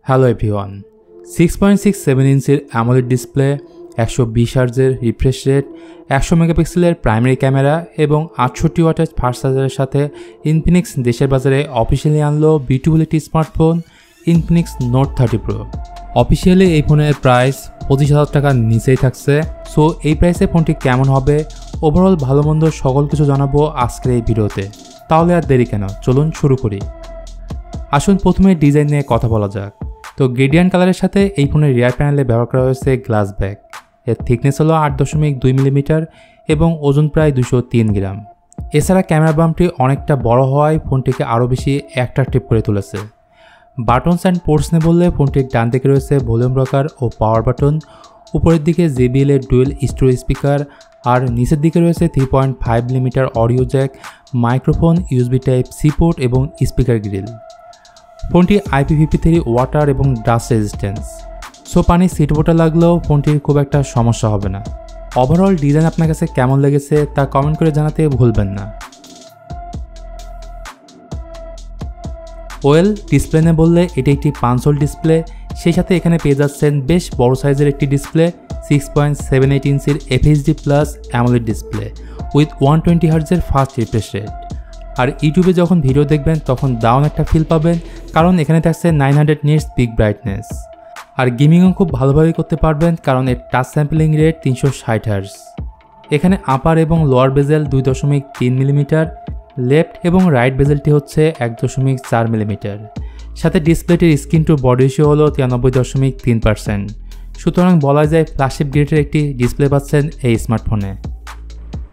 Hello everyone, 6.67 ইঞ্চির AMOLED display, 120 হার্জের refresh rate, 100 মেগাপিক্সেলের primary camera এবং 68 ওয়াটের ফাস্ট চার্জারের সাথে ইনফিনিক্স দেশের বাজারে অফিসিয়ালি আনলো beautiful smartphone Infinix note 30 pro. Officially এই ফোনের প্রাইস 25,000 টাকার নিচেই থাকছে। সো এই প্রাইসে ফোনটি কেমন হবে, ওভারঅল ভালো মন্দ সকল কিছু জানাবো আজকের এই ভিডিওতে। তাহলে আর দেরি কেন, চলুন শুরু করি। আসুন প্রথমে ডিজাইন নিয়ে কথা বলা যাক। তো গ্রেডিয়েন্ট কালারের সাথে এই ফোনের রিয়ার প্যানেলে ব্যবহার করা হয়েছে গ্লাস ব্যাক। এর থিকনেস হলো 8.2 মিলিমিটার এবং ওজন প্রায় 203 গ্রাম। এছাড়া ক্যামেরা বাম্পটি অনেকটা বড় হওয়ায় ফোনটিকে আরও বেশি অ্যাট্রাকটিভ করে তুলেছে। বাটনস অ্যান্ড পোর্টস নিয়ে বললে ফোনটির ডান দিকে রয়েছে ভলিউম রকার ও পাওয়ার বাটন, উপরের দিকে JBL এর ডুয়েল স্টোরেজ স্পিকার, আর নিচের দিকে রয়েছে 3.5 millimetre audio Jack, microphone, USB Type-C port এবং স্পিকার গ্রিল। ফোনটি IP53 ওয়াটার এবং ডাস্ট রেজিস্ট্যান্স। সো পানি সিটবোটা লাগলেও ফোনটির খুব একটা সমস্যা হবে না। ওভারঅল ডিজাইন আপনার কাছে কেমন লেগেছে তা কমেন্ট করে জানাতে ভুলবেন না। ওয়েল, ডিসপ্লে নিয়ে বললে এটি একটি 5 হোল ডিসপ্লে, সেই সাথে এখানে পেয়ে যাচ্ছেন বেশ বড় সাইজের একটি ডিসপ্লে, 6.78 ইঞ্চির FHD+ অ্যামোলেড ডিসপ্লে উইথ 120 হার্জের ফাস্ট রিফ্রেশ রেট। আর ইউটিউবে যখন ভিডিও দেখবেন তখন দারুণ একটা ফিল পাবেন, কারণ এখানে থাকছে 900 নিটস পিক ব্রাইটনেস। আর গেমিংও খুব ভালোভাবে করতে পারবেন, কারণ এর টাচ স্যাম্পলিং রেট 360 হার্জ। এখানে আপার এবং লোয়ার বেজেল 2.3 মিলিমিটার, লেফট এবং রাইট বেজেলটি হচ্ছে 1.4 মিলিমিটার। সাথে ডিসপ্লেটির স্ক্রিন টু বডি রেশিও হলো 93.3%। সুতরাং বলা যায় ফ্ল্যাগশিপ গ্রেডের একটি ডিসপ্লে পাচ্ছেন এই স্মার্টফোনে।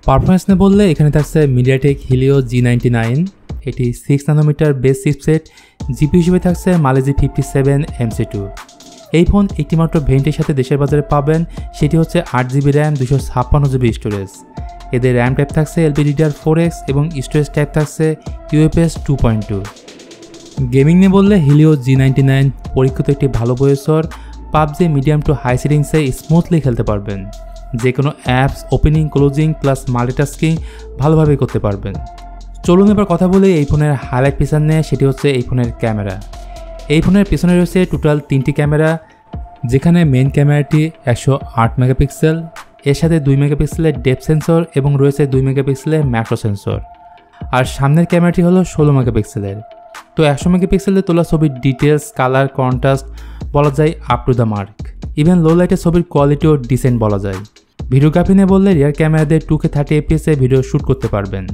পারফরমেন্স নিয়ে বললে এখানে থাকছে মিডিয়াটেক হিলিও G99, এটি 6 ন্যানোমিটার বেস চিপসেট। জিপি হিসেবে থাকছে মালেজি 57 MC2। এই ফোন একটিমাত্র ভেরিয়েন্টের সাথে দেশের বাজারে পাবেন, সেটি হচ্ছে 8GB র্যাম, 256GB স্টোরেজ। এদের র্যাম টাইপ থাকছে LPDDR4X এবং স্টোরেজ টাইপ থাকছে UFS 2.2। গেমিং নিয়ে বললে হিলিও G99 পরীক্ষিত একটি ভালো processor. PUBG medium to high সেটিংসে স্মুথলি খেলতে পারবেন। যে কোনো apps opening closing plus multitasking ভালোভাবে করতে পারবেন। চলুন এবার কথা বলি এই ফোনের হাইলাইট ফিচার নিয়ে, সেটি হচ্ছে এই ফোনের ক্যামেরা। এই ফোনের পিছনে রয়েছে টোটাল 3টি ক্যামেরা, যেখানে মেইন ক্যামেরাটি 108 মেগাপিক্সেল, এর সাথে 2 মেগাপিক্সেলের ডেপথ সেন্সর এবং রয়েছে 2 মেগাপিক্সেলের ম্যাক্রো সেন্সর। আর সামনের ক্যামেরাটি হলো 16 মেগাপিক্সেলের। তো 100 মেগাপিক্সেলের তোলা ছবির ডিটেলস, কালার, কন্ট্রাস্ট বলা যায় up to the mark. Even low লাইটের ছবির কোয়ালিটিও ডিসেন্ট বলা যায়। ভিডিওগ্রাফি নিয়ে বললে রিয়ার ক্যামেরা দিয়ে 2K 30 FPS এ ভিডিও শ্যুট করতে পারবেন।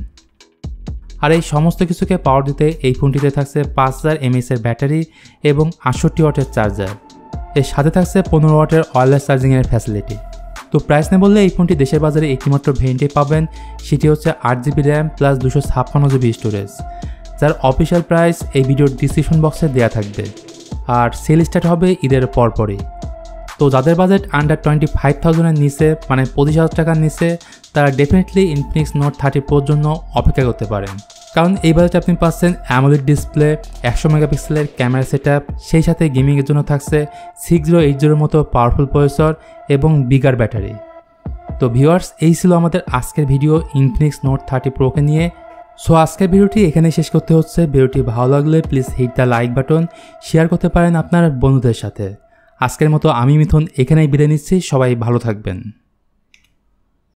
আর এই সমস্ত কিছুকে পাওয়ার দিতে এই ফোনটিতে থাকছে 5000 mAh এর ব্যাটারি এবং 68 ওয়াটের চার্জার। এর সাথে থাকছে 15 ওয়াটের ওয়্যারলেস চার্জিংয়ের ফ্যাসিলিটি। তো প্রাইস নিয়ে বললে এই ফোনটি দেশের বাজারে একটিমাত্র ভেরিয়েন্টে পাবেন, সেটি হচ্ছে 8GB RAM plus 256GB storage, যার অফিসিয়াল প্রাইস এই ভিডিওর ডিসক্রিপশন বক্সে দেওয়া থাকবে। আর সেল স্টার্ট হবে ঈদের পরপরই। তো যাদের বাজেট আন্ডার 25,000-এর নিচে, মানে 25,000 টাকার নিচে, তারা ডেফিনেটলি ইনফিনিক্স নোট 30 প্রোর জন্য অপেক্ষা করতে পারেন। কারণ এই বাজেটে আপনি পাচ্ছেন অ্যামোলেড ডিসপ্লে, 100 মেগাপিক্সেলের ক্যামেরা সেটআপ, সেই সাথে গেমিংয়ের জন্য থাকছে 6080 মতো পাওয়ারফুল প্রসেসর এবং বিগার ব্যাটারি। তো ভিউয়ার্স, এই ছিল আমাদের আজকের ভিডিও ইনফিনিক্স নোট 30 প্রোকে নিয়ে। সো আজকের ভিডিওটি এখানেই শেষ করতে হচ্ছে। ভিডিওটি ভালো লাগলে please hit the like button, share করতে পারেন আপনার বন্ধুদের সাথে। আজকের মতো আমি মিথুন এখানেই বিদায় নিচ্ছি। সবাই ভালো থাকবেন।